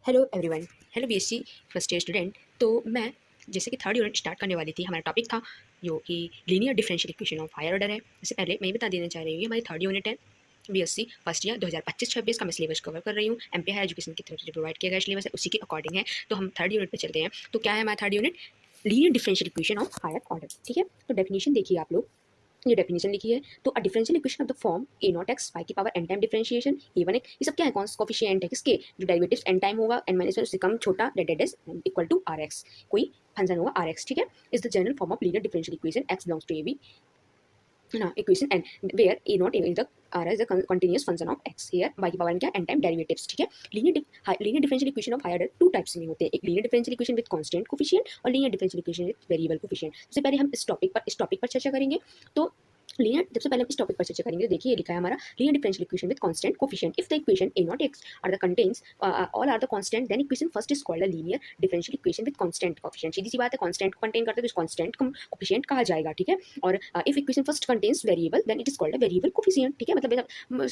Hello everyone. Hello BSc first year student. तो मैं जैसे कि थर्ड यूनिट स्टार्ट करने वाली थी, हमारा टॉपिक था जो कि linear differential equation of higher order है। इससे पहले मैं ये बता देना चाह रही हूँ, ये हमारी थर्ड यूनिट है बीएससी फर्स्ट ईयर 2025-26 का मैं सिलेबस कवर कर रही हूँ। एमपी हायर एजुकेशन की तरफ से प्रोवाइड किया गया सिलेबस है, उसी के अकॉर्डिंग है। तो हम थर्ड यूनिट पे चलते हैं। तो क्या है हमारा third unit? Linear differential equation of higher order. ठीक है, तो डेफिनेशन देखिए आप लोग, ये डेफिनेशन लिखी है। तो a differential equation of the form a not x y की power n time differentiation a one x, ये सब क्या है? कॉफिशिएंट है किसके? जो डेरिवेटिव्स एन टाइम होगा, एन माइनस उससे कम छोटा, that is equal to r x. कोई फंक्शन होगा आर एक्स। ठीक है, is the general form of linear differential equation x belongs to a b ना equation n where A not A is the R is the continuous function of X. Here Y की power क्या? N time derivatives. ठीक है, linear differential equation of higher order two types में होते हैं, एक linear differential equation with constant coefficient और linear differential equation with variable coefficient. सबसे पहले हम इस टॉपिक पर चर्चा करेंगे। तो लीनियर सबसे पहले हम इस टॉपिक पर चर्चा करेंगे। देखिए ये लिखा है हमारा linear differential equation with constant coefficient. If the equation A not X R the constants all R the constant, then equation first is called a linear differential equation with constant coefficient. सीधी सी बात है, constant को contain करते हैं तो constant coefficient कहा जाएगा। ठीक है, और if equation first contains variable, then it is called a variable coefficient. ठीक है, मतलब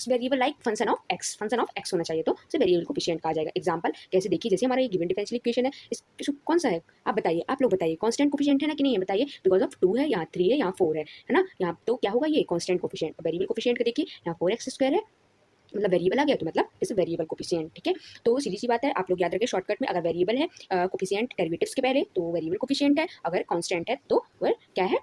variable like function of x होना चाहिए, तो उसे वेरिएबल कोफिशिएंट कहा जाएगा। एग्जांपल कैसे देखिए, जैसे हमारा ये गिवन डिफरेंशियल इक्वेशन है, इस कौन सा है आप बताइए, आप लोग बताइए, कांस्टेंट कोफिशिएंट है ना कि नहीं है? बताइए, बिकॉज ऑफ 2 है, यहाँ 3 है, यहाँ 4 है ना? यहाँ तो क्या होगा? ये कांस्टेंट कोफिशिएंट। वेरिएबल कोफिशिएंट का देखिए, यहाँ 4x² है, मतलब वेरिएबल आ गया, तो मतलब इस वेरिएबल कोफिशिएंट। ठीक है, तो सीधी सी बात है, आप लोग याद रखें शॉर्टकट में, अगर वेरिएबल है कोफिशिएंट डेरिवेटिव्स के पहले तो वेरिएबल कोफिशिएंट है, अगर कांस्टेंट है तो वह क्या है?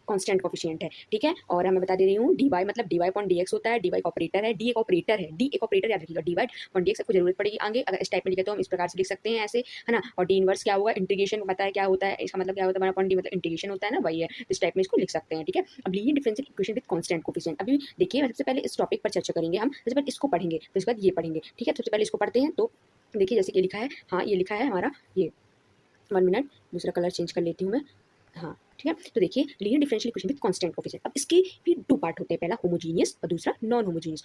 कांस्टेंट कोफिशिएंट है। ठीक है, और मैं बता दे रही हूँ डी वाई मतलब d y upon d x होता है। डी वाई ऑपरेटर है, डी एक ऑपरेटर है, डी एक ऑपरेटर याद रखिएगा। D y upon d x आपको जरूरत पड़ेगी आगे, अगर इस टाइप में लिखे तो हम इस प्रकार से लिख सकते हैं ऐसे, है ना। और डी इनवर्स क्या होगा? इंटीग्रेशन पता है क्या होता है, इसका मतलब क्या होता है हमारा अपॉन डी मतलब इंटीग्रेशन होता है ना, वही है। इस टाइप में इसको लिख सकते हैं। ठीक है, अब linear differential equation with constant coefficient. अभी देखिए सबसे पहले इस टॉपिक पर चर्चा करेंगे हम, सबसे पहले इसको पढ़ेंगे फिर उसके बाद ये पढ़ेंगे। ठीक है, सबसे पहले इसको पढ़ते हैं। तो देखिए जैसे कि लिखा है, हाँ ये लिखा है हमारा ये, 1 मिनट दूसरा कलर चेंज कर लेती हूँ मैं। हाँ ठीक है, तो देखिए linear differential equation with constant coefficient. अब इसके भी 2 पार्ट होते हैं, पहला होमोजीनियस और दूसरा नॉन होमोजीनियस।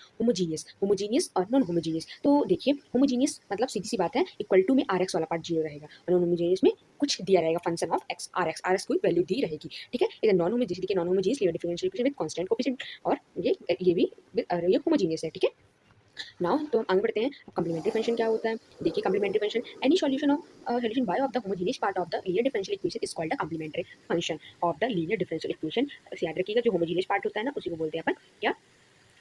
होमोजीनियस और नॉन होमोजीनियस। तो देखिए होमोजीनियस मतलब सीधी सी बात है, इक्वल टू में आर एक्स वाला पार्ट 0 रहेगा, और नॉन होमोजीनियस में कुछ दिया रहेगा, function of x r x कोई वैल्यू दी रहेगी। ठीक है, इधर नॉन होमोजीनियस, देखिए non homogeneous linear differential equation with constant coefficient, और ये भी ये होमोजीनियस है। ठीक है, नाउ तो हम आगे बढ़ते हैं। अब कम्प्लीमेंट्री फंक्शन क्या होता है? देखिए complementary function, any solution of solution y of the homogeneous part of the linear differential equation is called the complementary function of the linear differential equation. याद रखिएगा जो होमोजेनियस पार्ट होता है ना, उसी को बोलते हैं अपन क्या?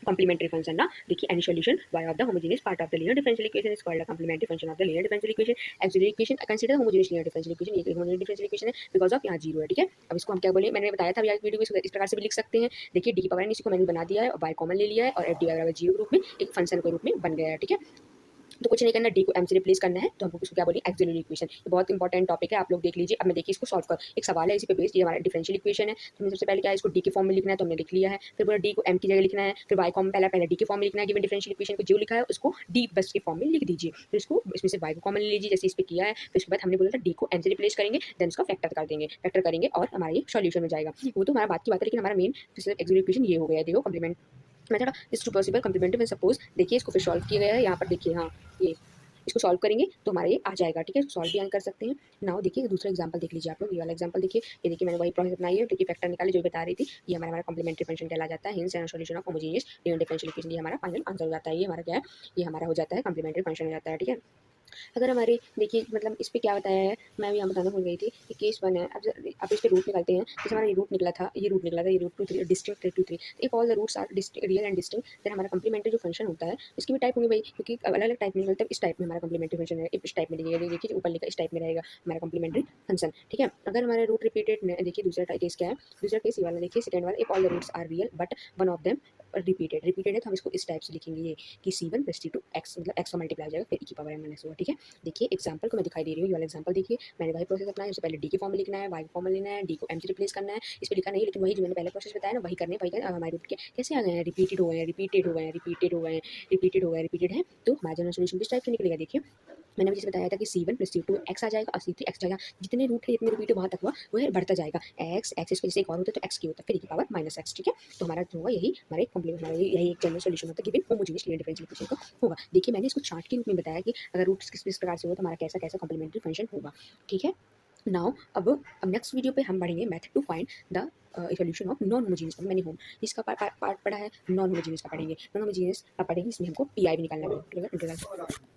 कॉम्प्लीमेंट्री फंक्शन ना। देखिए any solution y of the homogeneous part of the linear differential equation is called the complementary function of the linear differential equation. Auxiliary equation consider homogeneous linear differential equation, ये homogeneous differential equation है because of यहाँ 0 है। ठीक है, अब इसको हम क्या बोले, मैंने बताया था अभी वीडियो में, इस प्रकार से भी लिख सकते हैं। देखिए डी की पावर इसी को मैंने बना दिया है और y कॉमन ले लिया है, और एफ डी बराबर 0 रूप में एक फंक्शन के रूप में बन गया है। ठीक है, तो कुछ नहीं करना, डी को एम से रिप्लेस करना है, तो हमको इसको क्या बोलेंगे? Axillary equation. ये बहुत इंपॉर्टेंट टॉपिक है, आप लोग देख लीजिए। अब मैं देखिए इसको सॉल्व कर, एक सवाल है इसी पे बेस्ड, ये हमारा डिफरेंशियल इक्वेशन है। तो हमें सबसे पहले क्या है, इसको डी के फॉर्म में लिखना है, तो हमने लिख लिया है। फिर पूरा डी को एम की जगह लिखना है, फिर वाई कॉमन पहले डी के फॉर्म में लिखना है, गिवन डिफरेंशियल इक्वेशन को जो लिखा है उसको डी बस के फॉर्म में लिख दीजिए। फिर इसको इसमें से वाई को कॉमन ले लीजिए, जैसे इस पे किया है। फिर उसके बाद हमने बोला था डी को एम से रिप्लेस करेंगे, देन उसका फैक्टर करेंगे और हमारा ये सॉल्यूशन में जाएगा। वो तो हमारा बात की बात है, लेकिन हमारा मेन एक्सिलरी इक्वेशन ये हो गया है। देखो complement method is two possible complementary में सपोज, देखिए इसको फिर सॉल्व किया गया है, यहाँ पर देखिए, हाँ ये इसको सॉल्व करेंगे तो हमारा ये आ जाएगा। ठीक है, सॉल्व भी कर सकते हैं। नाउ देखिए दूसरा एग्जांपल देख लीजिए आप लोग, ये वाला एग्जांपल देखिए, ये देखिए मैंने वही प्रोसेस बनाई है। देखिए फैक्टर निकाले जो बता रही थी, ये हमारा कॉम्प्लीमेंट्री फंक्शन कहला जाता है। Hints and solution of homogeneous linear differential equation, ये हमारा फाइनल आंसर हो जाता है। ये हमारा क्या है? ये हमारा हो जाता है कॉम्प्लीमेंट्री फंक्शन हो जाता है। ठीक है, अगर हमारे देखिए मतलब इस पे क्या बताया है, मैं यहाँ बताना भूल गई थी कि केस 1 है। अब इस पे रूट निकालते हैं, जैसे हमारा ये रूट निकला था, ये root 2 3 distinct 2 3, if all the roots are real and distinct, then हमारा कम्प्लीमेंट्री जो फंक्शन होता है इसकी भी टाइप होंगे भाई, क्योंकि अलग अलग टाइप में निकलता है। इस टाइप में हमारा कम्प्लीमेंट्री फंक्शन है, इस टाइप में लिखिएगा, देखिए ऊपर लिखा इस टाइप में रहेगा हमारा कम्प्लीमेंट्री फंक्शन। ठीक है, अगर हमारा रूट रिपीटेड, देखिए दूसरा केस क्या है, दूसरा केस ये वाला देखिए, सेकंड वाला, if all the roots are real but one of them repeated है, तो हम इसको इस टाइप से लिखेंगे, ये कि C1 + C2 x, मतलब x का मल्टीप्लाई हो जाएगा फिर e की पावर m - होगा। ठीक है, देखिए एग्जांपल को मैं दिखाई दे रही हूँ, ये वाला एग्जांपल देखिए, मैंने वही प्रोसेस अपनाया। सबसे पहले डी के फॉर्म में लिखना है, वाई फॉर्म में लेना है, डी को एम से रिप्लेस करना है। इस पे लिखा नहीं, लेकिन वही जो मैंने पहले प्रोसेस बताया ना, वही करने हमारे रूट के कैसे आ गए हैं, रिपीटेड है। तो हमारा जनरल सोल्यूशन किस टाइप से निकलेगा? देखिए मैंने भी जैसे बताया था कि C1 + C2 x आ जाएगा और C3 x जाएगा, जितने रूट है जितने रिपीट वहाँ तक हुआ वह बढ़ता जाएगा। x इस पे जैसे एक और होता है तो x की होता है, फिर e की पावर -x। ठीक है, तो हमारा जो होगा यही हमारे कॉम्प्लीमेंट, हमारा यही एक जनरल सॉल्यूशन होता है given homogeneous linear differential equation का होगा। देखिए मैंने इसको चार्ट के रूप में बताया कि अगर रूट्स किस प्रकार से हो तो हमारा कैसा कैसा कॉम्प्लीमेंट्री फंक्शन होगा। ठीक है, नाउ अब नेक्स्ट वीडियो पे हम पढ़ेंगे method to find the solution of non homogeneous. मैंने होम इसका पार्ट पढ़ा है, नॉन होमोजेनियस का पढ़ेंगे। नॉन होमोजेनियस का पढ़ेंगे, इसमें हमको पीआई भी निकालना है।